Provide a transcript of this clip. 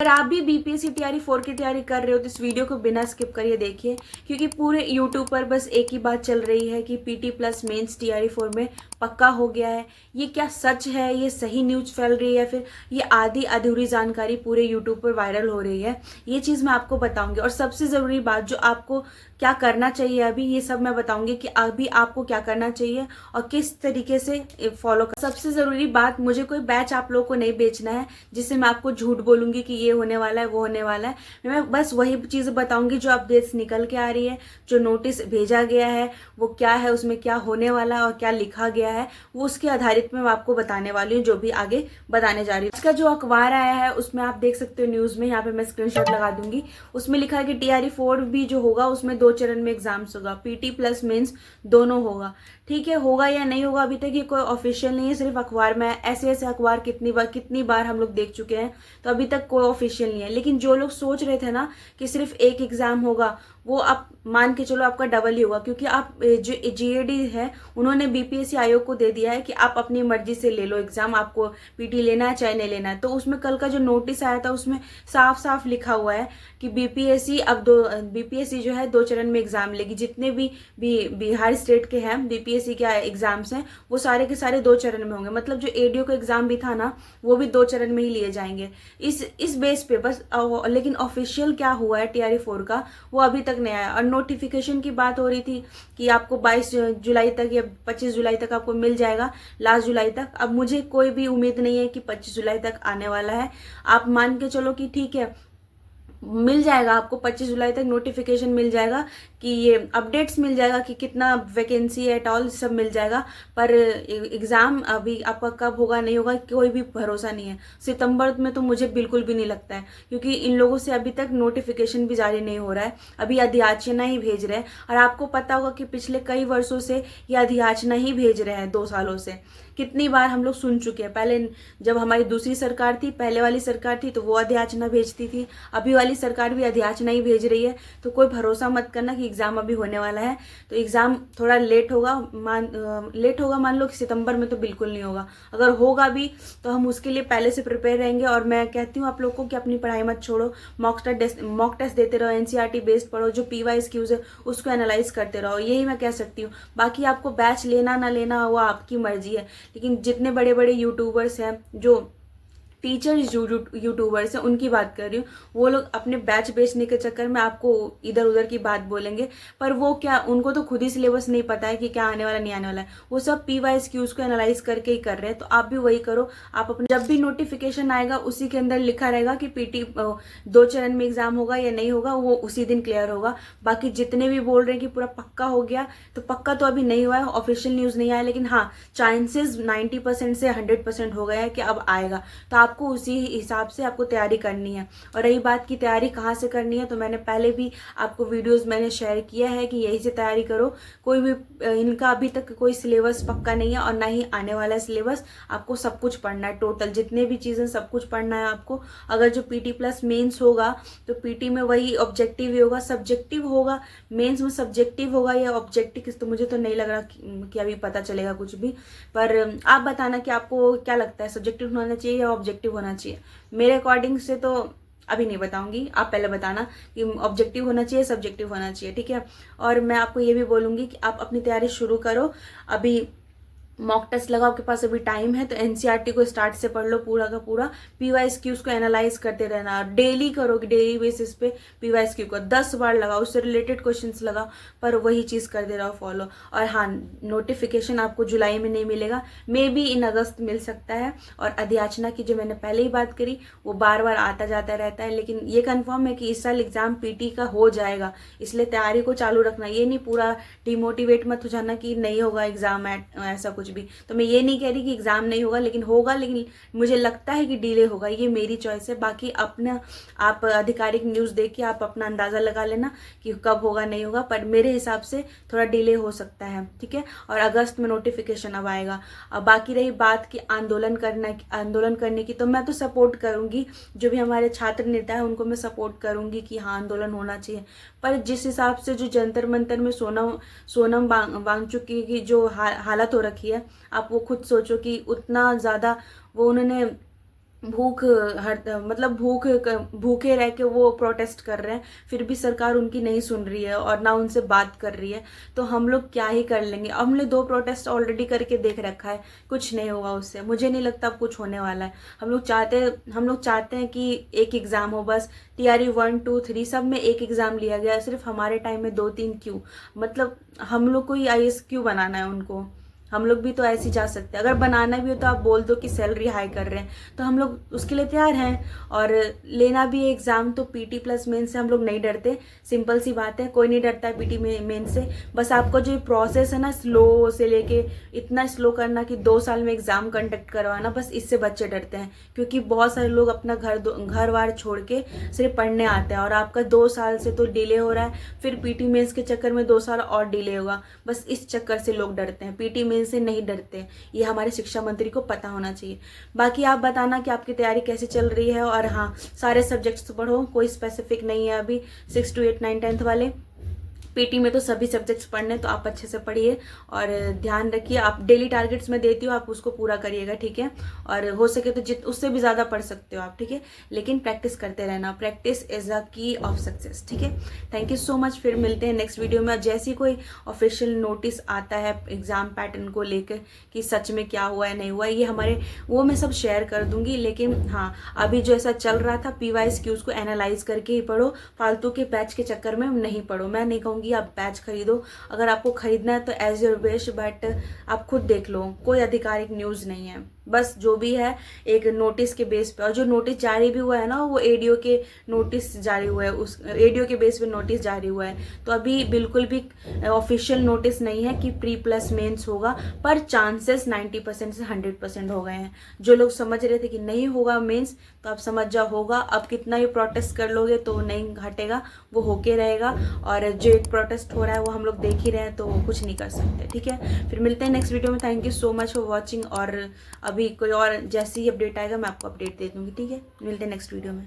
अगर आप भी बीपीएससी तैयारी 4 की तैयारी कर रहे हो तो इस वीडियो को बिना स्किप करिए देखिए, क्योंकि पूरे यूट्यूब पर बस एक ही बात चल रही है कि पीटी प्लस मेंस तैयारी 4 में पक्का हो गया है। ये क्या सच है? ये सही न्यूज़ फैल रही है, फिर ये आधी अधूरी जानकारी पूरे यूट्यूब पर वायरल हो रही है? ये चीज़ मैं आपको बताऊंगी, और सबसे ज़रूरी बात जो आपको क्या करना चाहिए अभी, ये सब मैं बताऊंगी कि अभी आपको क्या करना चाहिए और किस तरीके से फॉलो कर। सबसे ज़रूरी बात, मुझे कोई बैच आप लोगों को नहीं बेचना है जिससे मैं आपको झूठ बोलूंगी कि ये होने वाला है वो होने वाला है। मैं बस वही चीज़ बताऊंगी जो अपडेट्स निकल के आ रही है, जो नोटिस भेजा गया है वो क्या है, उसमें क्या होने वाला है और क्या लिखा गया है, वो उसके आधारित में मैं आपको बताने वाली हूँ, जो भी आगे बताने जा रही हूँ। इसका जो अखबार आया है उसमें आप देख सकते हो न्यूज़ में, यहाँ पे मैं स्क्रीनशॉट लगा दूंगी। उसमें लिखा है कि टीआरई 4 भी जो होगा उसमें 2 चरण में एग्जाम्स होगा, पीटी प्लस मेंस दोनों होगा। ठीक है, होगा या नहीं होगा अभी तक ये कोई ऑफिशियल नहीं है, सिर्फ अखबार में। ऐसे ऐसे अखबार कितनी बार हम लोग देख चुके हैं, तो अभी तक कोई ऑफिशियल नहीं है। लेकिन जो लोग सोच रहे थे ना कि सिर्फ एक एग्जाम होगा, वो आप मान के चलो आपका डबल ही होगा, क्योंकि आप जो जीएडी है उन्होंने बीपीएससी आयोग को दे दिया है कि आप अपनी मर्जी से ले लो एग्जाम, आपको पीटी लेना है चाहे नहीं लेना है। तो उसमें कल का जो नोटिस आया था उसमें साफ साफ लिखा हुआ है कि बीपीएससी जो है 2 चरण में एग्जाम लेगी। जितने भी बिहार स्टेट के हैं बीपीएससी के एग्जाम्स हैं वो सारे के सारे 2 चरण में होंगे। मतलब जो एडीओ का एग्जाम भी था ना वो भी 2 चरण में ही लिए जाएंगे, इस बेस पे बस। लेकिन ऑफिशियल क्या हुआ है टीआरई 4 का वो अभी तक नहीं आया। और नोटिफिकेशन की बात हो रही थी कि आपको 22 जुलाई तक या 25 जुलाई तक आपको मिल जाएगा, लास्ट जुलाई तक। अब मुझे कोई भी उम्मीद नहीं है कि 25 जुलाई तक आने वाला है। आप मान के चलो कि ठीक है मिल जाएगा, आपको 25 जुलाई तक नोटिफिकेशन मिल जाएगा कि ये अपडेट्स मिल जाएगा कि कितना वैकेंसी है, टॉल सब मिल जाएगा। पर एग्ज़ाम अभी आपका कब होगा नहीं होगा कोई भी भरोसा नहीं है। सितंबर में तो मुझे बिल्कुल भी नहीं लगता है, क्योंकि इन लोगों से अभी तक नोटिफिकेशन भी जारी नहीं हो रहा है, अभी अधियाचना ही भेज रहे हैं। और आपको पता होगा कि पिछले कई वर्षों से ये अधियाचना ही भेज रहे हैं, 2 सालों से। कितनी बार हम लोग सुन चुके हैं। पहले जब हमारी दूसरी सरकार थी, पहले वाली सरकार थी, तो वो अधियाचना भेजती थी, अभी वाली सरकार भी अधियाचना ही भेज रही है। तो कोई भरोसा मत करना कि एग्जाम अभी होने वाला है। तो एग्जाम थोड़ा लेट होगा, मान लो कि सितंबर में तो बिल्कुल नहीं होगा। अगर होगा भी तो हम उसके लिए पहले से प्रिपेयर रहेंगे। और मैं कहती हूँ आप लोग को कि अपनी पढ़ाई मत छोड़ो, मॉक टेस्ट देते रहो, एनसीईआरटी बेस्ड पढ़ो, जो पीवाईक्यूज है उसको एनालाइज करते रहो, यही मैं कह सकती हूँ। बाकी आपको बैच लेना ना लेना वो आपकी मर्जी है। लेकिन जितने बड़े बड़े यूट्यूबर्स हैं, जो टीचर्स यूट्यूबर्स हैं, उनकी बात कर रही हूँ, वो लोग अपने बैच बेचने के चक्कर में आपको इधर उधर की बात बोलेंगे। पर वो क्या, उनको तो खुद ही सिलेबस नहीं पता है कि क्या आने वाला नहीं आने वाला है। वो सब पीवाईक्यूज को एनालाइज करके ही कर रहे हैं। तो आप भी वही करो। आप अपने जब भी नोटिफिकेशन आएगा उसी के अंदर लिखा रहेगा कि पीटी 2 चरण में एग्जाम होगा या नहीं होगा, वो उसी दिन क्लियर होगा। बाकी जितने भी बोल रहे हैं कि पूरा पक्का हो गया, तो पक्का तो अभी नहीं हुआ है, ऑफिशियल न्यूज नहीं आया। लेकिन हाँ, चांसेस 90% से 100% हो गया है कि अब आएगा। तो आपको उसी हिसाब से आपको तैयारी करनी है। और रही बात की तैयारी कहाँ से करनी है, तो मैंने पहले भी आपको वीडियोस मैंने शेयर किया है कि यही से तैयारी करो। कोई भी इनका अभी तक कोई सिलेबस पक्का नहीं है और ना ही आने वाला है सिलेबस। आपको सब कुछ पढ़ना है, टोटल जितने भी चीज़ें सब कुछ पढ़ना है आपको। अगर जो पीटी प्लस मेंस होगा तो पीटी में वही ऑब्जेक्टिव ही होगा, सब्जेक्टिव होगा। मेंस में सब्जेक्टिव होगा या ऑब्जेक्टिव, तो मुझे तो नहीं लग रहा कि अभी पता चलेगा कुछ भी। पर आप बताना कि आपको क्या लगता है, सब्जेक्टिव होना चाहिए या ऑब्जेक्टिव होना चाहिए। मेरे अकॉर्डिंग से तो अभी नहीं बताऊंगी, आप पहले बताना कि ऑब्जेक्टिव होना चाहिए सब्जेक्टिव होना चाहिए, ठीक है। और मैं आपको ये भी बोलूंगी कि आप अपनी तैयारी शुरू करो। अभी मॉक टेस्ट लगा, आपके पास अभी टाइम है, तो एनसीईआरटी को स्टार्ट से पढ़ लो पूरा का पूरा। पीवाईक्यूज को एनालाइज करते रहना, डेली करो, डेली बेसिस पे पीवाईक्यू को 10 बार लगाओ, उससे रिलेटेड क्वेश्चंस लगाओ, पर वही चीज़ करते रहो फॉलो। और हाँ, नोटिफिकेशन आपको जुलाई में नहीं मिलेगा, मे बी इन अगस्त मिल सकता है। और अधियाचना की जो मैंने पहले ही बात करी वो बार बार आता जाता रहता है। लेकिन ये कन्फर्म है कि इस साल एग्जाम पीटी का हो जाएगा, इसलिए तैयारी को चालू रखना। ये नहीं पूरा डिमोटिवेट मत हो जाना कि नहीं होगा एग्जाम, ऐसा कुछ भी। तो मैं ये नहीं कह रही कि एग्जाम नहीं होगा, लेकिन होगा। लेकिन मुझे लगता है कि डिले होगा, ये मेरी चॉइस है। बाकी अपना आप आधिकारिक न्यूज़ देख के आप अपना अंदाज़ा लगा लेना कि कब होगा नहीं होगा। पर मेरे हिसाब से थोड़ा डिले हो सकता है, ठीक है। और अगस्त में नोटिफिकेशन अब आएगा। अब बाकी रही बात कि आंदोलन करने की, तो मैं तो सपोर्ट करूंगी। जो भी हमारे छात्र नेता है उनको मैं सपोर्ट करूंगी कि हाँ आंदोलन होना चाहिए। पर जिस हिसाब से जो जंतर मंतर में सोनम वांगचुक की जो हालत हो रखी है, आप वो खुद सोचो कि उतना ज़्यादा वो उन्होंने भूख मतलब भूखे रह के वो प्रोटेस्ट कर रहे हैं, फिर भी सरकार उनकी नहीं सुन रही है और ना उनसे बात कर रही है। तो हम लोग क्या ही कर लेंगे। अब हमने 2 प्रोटेस्ट ऑलरेडी करके देख रखा है, कुछ नहीं हुआ उससे। मुझे नहीं लगता अब कुछ होने वाला है। हम लोग चाहते हैं कि एक एग्ज़ाम हो बस। टीआरई 1 2 3 सब में एक एग्ज़ाम लिया गया, सिर्फ हमारे टाइम में 2 3 क्यों? मतलब हम लोग को ही आईएएस क्यों बनाना है उनको? हम लोग भी तो ऐसे ही जा सकते हैं। अगर बनाना भी हो तो आप बोल दो कि सैलरी हाई कर रहे हैं, तो हम लोग उसके लिए तैयार हैं। और लेना भी है एग्ज़ाम तो पीटी प्लस मेन से हम लोग नहीं डरते। सिंपल सी बात है, कोई नहीं डरता है पीटी मेन से। बस आपका जो प्रोसेस है ना, स्लो से लेके इतना स्लो करना कि 2 साल में एग्ज़ाम कंडक्ट करवाना, बस इससे बच्चे डरते हैं। क्योंकि बहुत सारे लोग अपना घर वार छोड़ के सिर्फ पढ़ने आते हैं, और आपका 2 साल से तो डिले हो रहा है, फिर पीटी मेंस के चक्कर में 2 साल और डिले होगा। बस इस चक्कर से लोग डरते हैं, पीटी मेंस से नहीं डरते। ये हमारे शिक्षा मंत्री को पता होना चाहिए। बाकी आप बताना कि आपकी तैयारी कैसे चल रही है। और हाँ, सारे सब्जेक्ट्स पढ़ो, कोई स्पेसिफिक नहीं है अभी। 6 to 8 9 10th वाले पीटी में तो सभी सब्जेक्ट्स पढ़ने, तो आप अच्छे से पढ़िए और ध्यान रखिए। आप डेली टारगेट्स में देती हो, आप उसको पूरा करिएगा, ठीक है। और हो सके तो उससे भी ज़्यादा पढ़ सकते हो आप, ठीक है। लेकिन प्रैक्टिस करते रहना, प्रैक्टिस इज़ अ की ऑफ सक्सेस, ठीक है। Thank you so much. फिर मिलते हैं नेक्स्ट वीडियो में। जैसे ही कोई ऑफिशियल नोटिस आता है एग्ज़ाम पैटर्न को लेकर कि सच में क्या हुआ है नहीं हुआ है, ये हमारे वो मैं सब शेयर कर दूंगी। लेकिन हाँ, अभी जो ऐसा चल रहा था PYQs को एनालाइज करके ही पढ़ो, फालतू के बैच के चक्कर में नहीं पढ़ो। मैं नहीं कहूँगी आप बैच खरीदो, अगर आपको खरीदना है तो एज योर विश, बट आप खुद देख लो, कोई आधिकारिक न्यूज़ नहीं है। बस जो भी है एक नोटिस के बेस पे, और जो नोटिस जारी भी हुआ है ना, वो एडीओ के नोटिस जारी हुआ है, उस एडीओ के बेस पे नोटिस जारी हुआ है। तो अभी बिल्कुल भी ऑफिशियल नोटिस नहीं है कि प्री प्लस मेंस होगा, पर चांसेस 90% से 100% हो गए हैं। जो लोग समझ रहे थे कि नहीं होगा मेंस, तो आप समझ जाओ होगा। अब कितना ही प्रोटेस्ट कर लोगे तो नहीं हटेगा, वो होके रहेगा। और जो एक प्रोटेस्ट हो रहा है वो हम लोग देख ही रहे हैं, तो कुछ नहीं कर सकते, ठीक है। फिर मिलते हैं नेक्स्ट वीडियो में। Thank you so much for watching. और अभी कोई और जैसे ही अपडेट आएगा मैं आपको अपडेट दे दूंगी, ठीक है। मिलते हैं नेक्स्ट वीडियो में।